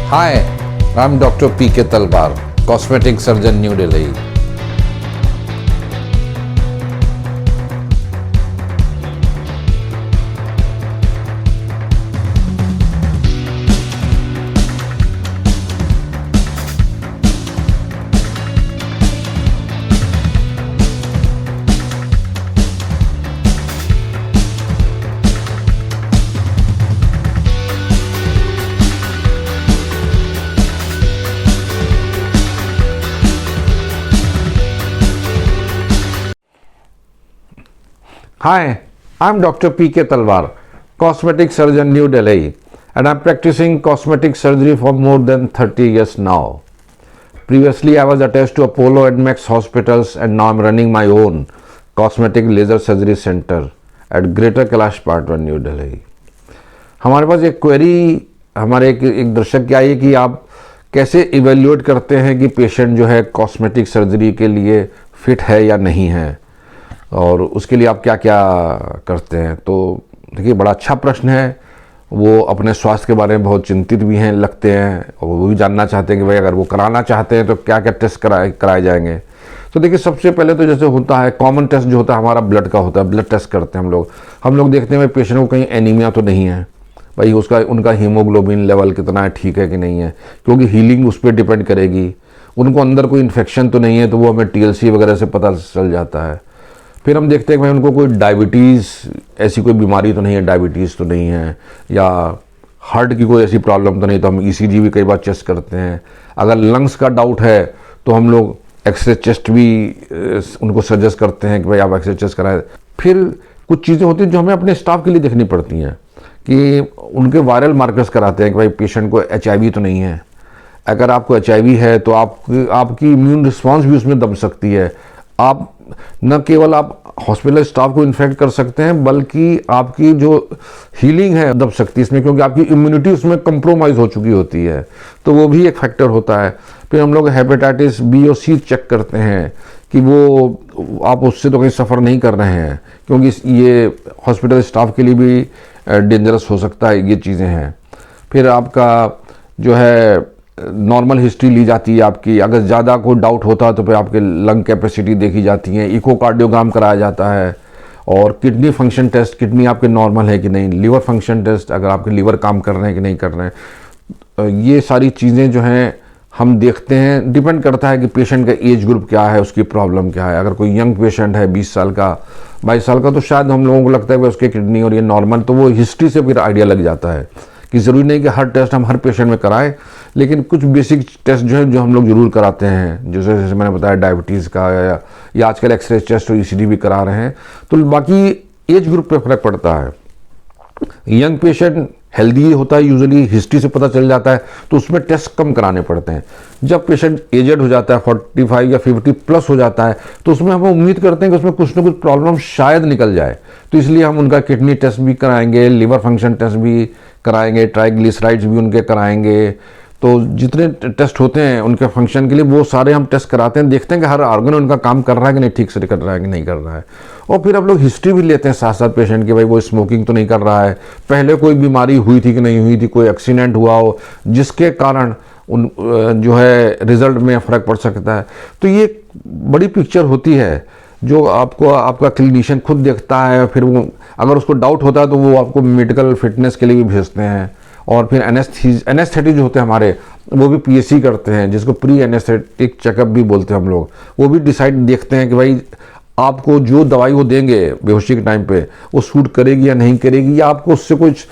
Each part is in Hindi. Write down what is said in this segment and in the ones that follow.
Hi, I'm Dr. P.K. Talwar, cosmetic surgeon, New Delhi. Hi, I'm Dr. P.K. Talwar, cosmetic surgeon, New Delhi, and I'm practicing cosmetic surgery for more than 30 years now. Previously, I was attached to Apollo and Max hospitals, and now I'm running my own cosmetic laser surgery center at Greater Kailash Part 1, New Delhi. हमारे पास एक क्वेरी हमारे एक दर्शक की आई है कि आप कैसे इवेल्युएट करते हैं कि पेशेंट जो है कॉस्मेटिक सर्जरी के लिए फिट है या नहीं है, और उसके लिए आप क्या क्या करते हैं। तो देखिए, बड़ा अच्छा प्रश्न है। वो अपने स्वास्थ्य के बारे में बहुत चिंतित भी हैं, लगते हैं, और वो भी जानना चाहते हैं कि भाई अगर वो कराना चाहते हैं तो क्या क्या टेस्ट कराए जाएंगे। तो देखिए, सबसे पहले तो जैसे होता है कॉमन टेस्ट जो होता है हमारा ब्लड का होता है, ब्लड टेस्ट करते हैं हम लोग देखते हैं भाई पेशेंट को कहीं एनीमिया तो नहीं है, भाई उनका हीमोग्लोबिन लेवल कितना है, ठीक है कि नहीं है, क्योंकि हीलिंग उस पर डिपेंड करेगी। उनको अंदर कोई इन्फेक्शन तो नहीं है, तो वो हमें टीएलसी वगैरह से पता चल जाता है। फिर हम देखते हैं कि भाई उनको कोई डायबिटीज़, ऐसी कोई बीमारी तो नहीं है, डायबिटीज़ तो नहीं है, या हार्ट की कोई ऐसी प्रॉब्लम तो नहीं, तो हम ईसीजी भी कई बार चेस्ट करते हैं। अगर लंग्स का डाउट है तो हम लोग एक्सरे चेस्ट भी उनको सजेस्ट करते हैं कि भाई आप एक्सरे चेस्ट कराएं। फिर कुछ चीज़ें होती हैं जो हमें अपने स्टाफ के लिए देखनी पड़ती हैं, कि उनके वायरल मार्कर्स कराते हैं कि भाई पेशेंट को एचआईवी तो नहीं है। अगर आपको एचआईवी है तो आपकी इम्यून रिस्पॉन्स भी उसमें दब सकती है। आप न केवल आप हॉस्पिटल स्टाफ को इन्फेक्ट कर सकते हैं, बल्कि आपकी जो हीलिंग है दब सकती है इसमें, क्योंकि आपकी इम्यूनिटी उसमें कंप्रोमाइज़ हो चुकी होती है, तो वो भी एक फैक्टर होता है। फिर हम लोग हेपेटाइटिस बी और सी चेक करते हैं कि वो आप उससे तो कहीं सफ़र नहीं कर रहे हैं, क्योंकि ये हॉस्पिटल स्टाफ के लिए भी डेंजरस हो सकता है, ये चीज़ें हैं। फिर आपका जो है नॉर्मल हिस्ट्री ली जाती है आपकी। अगर ज़्यादा कोई डाउट होता है तो फिर आपके लंग कैपेसिटी देखी जाती है, इकोकार्डियोग्राम कराया जाता है, और किडनी फंक्शन टेस्ट, किडनी आपके नॉर्मल है कि नहीं, लिवर फंक्शन टेस्ट, अगर आपके लिवर काम कर रहे हैं कि नहीं कर रहे हैं। ये सारी चीज़ें जो हैं हम देखते हैं। डिपेंड करता है कि पेशेंट का एज ग्रुप क्या है, उसकी प्रॉब्लम क्या है। अगर कोई यंग पेशेंट है 20 साल का, 22 साल का, तो शायद हम लोगों को लगता है कि उसके किडनी और ये नॉर्मल, तो वो हिस्ट्री से फिर आइडिया लग जाता है कि ज़रूरी नहीं कि हर टेस्ट हम हर पेशेंट में कराएं, लेकिन कुछ बेसिक टेस्ट जो है जो हम लोग ज़रूर कराते हैं, जैसे मैंने बताया डायबिटीज़ का, या आजकल एक्सरे टेस्ट और ईसीजी भी करा रहे हैं। तो बाकी एज ग्रुप पे फर्क पड़ता है। यंग पेशेंट हेल्दी होता है, यूजुअली हिस्ट्री से पता चल जाता है, तो उसमें टेस्ट कम कराने पड़ते हैं। जब पेशेंट एजेड हो जाता है, 45 या 50 प्लस हो जाता है, तो उसमें हम उम्मीद करते हैं कि उसमें कुछ ना कुछ प्रॉब्लम शायद निकल जाए, तो इसलिए हम उनका किडनी टेस्ट भी कराएंगे, लिवर फंक्शन टेस्ट भी कराएंगे, ट्राइग्लिसराइड्स भी उनके कराएंगे। तो जितने टेस्ट होते हैं उनके फंक्शन के लिए, वो सारे हम टेस्ट कराते हैं, देखते हैं कि हर ऑर्गन उनका काम कर रहा है कि नहीं, ठीक से कर रहा है कि नहीं कर रहा है। और फिर हम लोग हिस्ट्री भी लेते हैं साथ साथ पेशेंट की, भाई वो स्मोकिंग तो नहीं कर रहा है, पहले कोई बीमारी हुई थी कि नहीं हुई थी, कोई एक्सीडेंट हुआ हो जिसके कारण उन जो है रिजल्ट में फ़र्क पड़ सकता है। तो ये बड़ी पिक्चर होती है जो आपका क्लिनिशियन खुद देखता है। फिर वो अगर उसको डाउट होता है तो वो आपको मेडिकल फिटनेस के लिए भी भेजते हैं। और फिर एनेस्थेटिक जो होते हैं हमारे, वो भी पीएससी करते हैं, जिसको प्री एनेस्थेटिक चेकअप भी बोलते हैं हम लोग। वो भी डिसाइड देखते हैं कि भाई आपको जो दवाई वो देंगे बेहोशी के टाइम पे, वो सूट करेगी या नहीं करेगी, या आपको उससे कुछ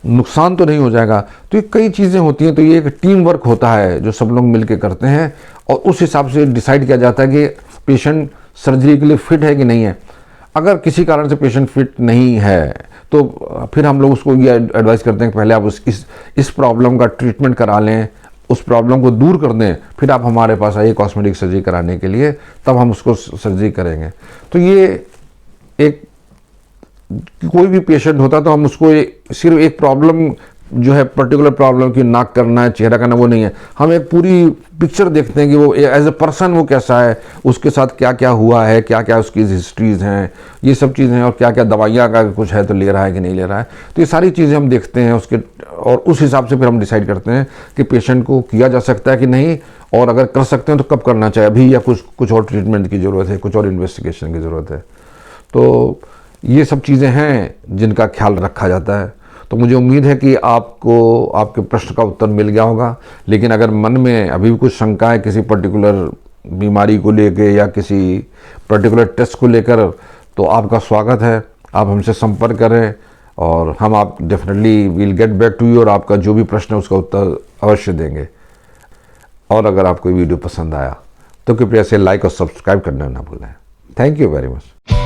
नुकसान तो नहीं हो जाएगा। तो ये कई चीज़ें होती हैं। तो ये एक टीम वर्क होता है जो सब लोग मिलकर करते हैं, और उस हिसाब से डिसाइड किया जाता है कि पेशेंट सर्जरी के लिए फिट है कि नहीं है। अगर किसी कारण से पेशेंट फिट नहीं है तो फिर हम लोग उसको ये एडवाइस करते हैं कि पहले आप इस प्रॉब्लम का ट्रीटमेंट करा लें, उस प्रॉब्लम को दूर कर दें, फिर आप हमारे पास आइए कॉस्मेटिक सर्जरी कराने के लिए, तब हम उसको सर्जरी करेंगे। तो ये एक कोई भी पेशेंट होता तो हम उसको सिर्फ एक प्रॉब्लम जो है पर्टिकुलर प्रॉब्लम की नाक करना है, चेहरा करना, वो नहीं है। हम एक पूरी पिक्चर देखते हैं कि वो एज ए पर्सन वो कैसा है, उसके साथ क्या क्या हुआ है, क्या क्या उसकी हिस्ट्रीज हैं, ये सब चीज़ें हैं, और क्या क्या दवाइयाँ का कुछ है तो ले रहा है कि नहीं ले रहा है। तो ये सारी चीज़ें हम देखते हैं उसके, और उस हिसाब से फिर हम डिसाइड करते हैं कि पेशेंट को किया जा सकता है कि नहीं, और अगर कर सकते हैं तो कब करना चाहिए, अभी या कुछ और ट्रीटमेंट की ज़रूरत है, कुछ और इन्वेस्टिगेशन की ज़रूरत है। तो ये सब चीज़ें हैं जिनका ख्याल रखा जाता है। तो मुझे उम्मीद है कि आपको आपके प्रश्न का उत्तर मिल गया होगा। लेकिन अगर मन में अभी भी कुछ शंका है किसी पर्टिकुलर बीमारी को लेकर या किसी पर्टिकुलर टेस्ट को लेकर, तो आपका स्वागत है, आप हमसे संपर्क करें और हम आप definitely will get back to you, और आपका जो भी प्रश्न है उसका उत्तर अवश्य देंगे। और अगर आपको वीडियो पसंद आया तो कृपया इसे लाइक और सब्सक्राइब करना ना भूलें। Thank you very much.